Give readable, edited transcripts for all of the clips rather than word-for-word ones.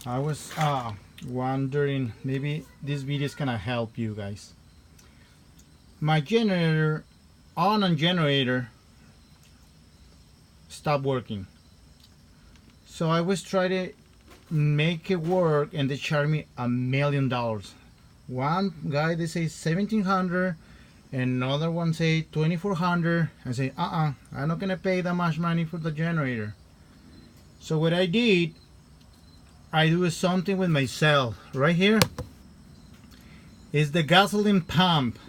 I was wondering, maybe this video is gonna help you guys. My generator, on generator, stopped working. So I was trying to make it work, and they charged me $1 million. One guy, they say 1,700, and another one say 2,400. I say, I'm not gonna pay that much money for the generator. So what I did, I do something with myself. Right here is the gasoline pump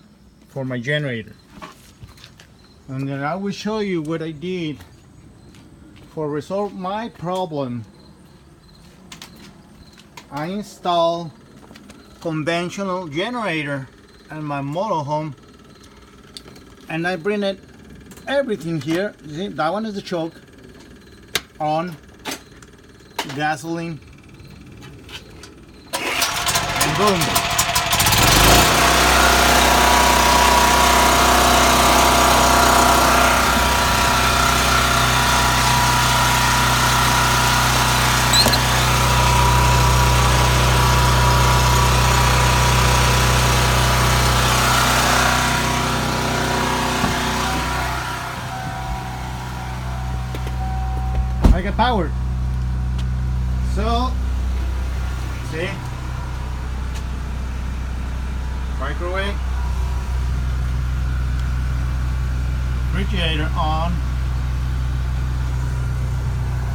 for my generator, and then I will show you what I did for resolve my problem. I installed conventional generator in my motorhome, and I bring it everything here. See, that one is the choke on gasoline, and boom. I got power. So, see, microwave, refrigerator on,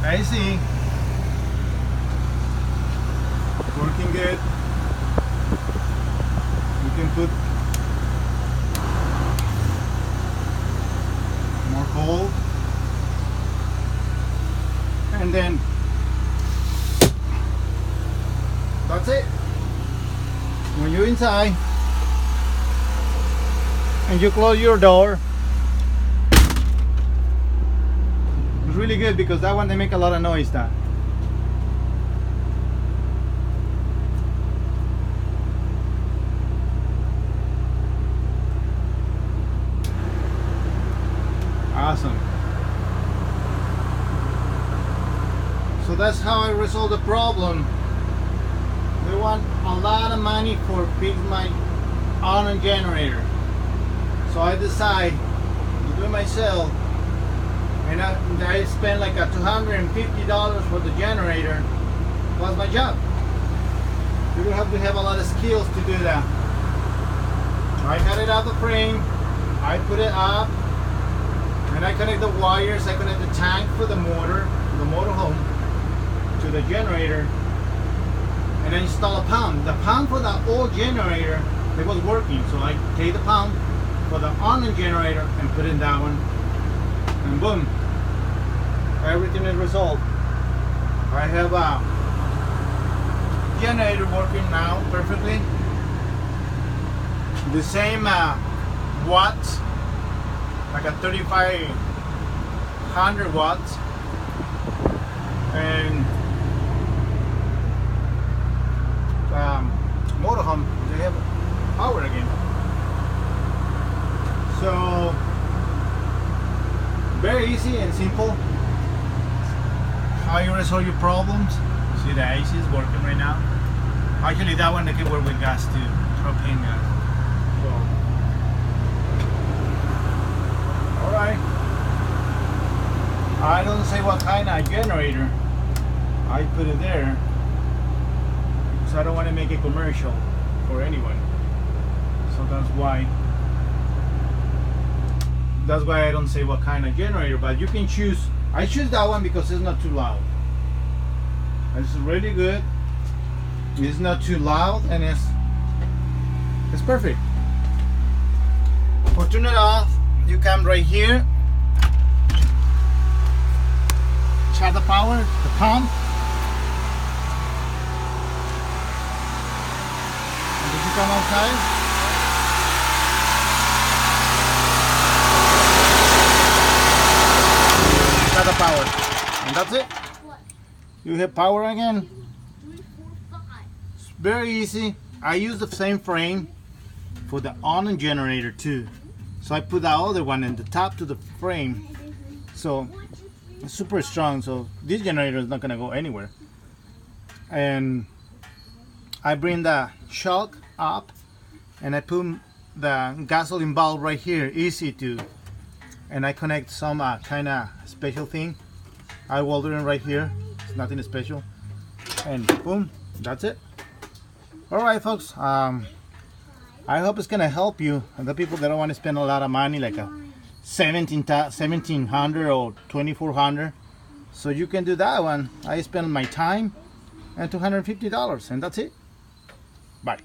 AC, working good. You can put more cold, and then that's it. When you're inside and you close your door, it's really good, because that one they make a lot of noise. That awesome. So that's how I resolve the problem. They want a lot of money for fix my on generator, so I decide to do it myself, and I spent like $250 for the generator plus my job. You don't have to have a lot of skills to do that. I cut it out the frame, I put it up, and I connect the wires. I connect the tank for the motor, the motorhome, to the generator, and I install a pump. The pump for the old generator, it was working, so I take the pump for the on generator and put in that one, and boom, everything is resolved. I have a generator working now perfectly. The same watts, like a 3,500 watts, and motorhome, they have power again. So very easy and simple how you resolve your problems. See, the AC is working right now. Actually, that one they can work with gas too, propane gas. So, all right. I don't say what kind of generator I put it there, because I don't want to make a commercial for anyone. So that's why I don't say what kind of generator, but you can choose. I choose that one because it's not too loud. It's really good. It's not too loud, and it's perfect. For turn it off, you come right here, shut the power, the pump, and then you come outside. Shut the power, and that's it. You have power again. It's very easy. I use the same frame for the on generator too. So I put the other one in the top to the frame. So it's super strong, so this generator is not gonna go anywhere. and I bring the shock up and I put the gasoline bulb right here, easy to, and I connect some kind of special thing. I weld it in right here, it's nothing special, and boom, that's it. Alright folks, I hope it's gonna help you and the people that don't want to spend a lot of money, like a 1700 or 2400. So you can do that one. I spend my time and $250, and that's it. Bye.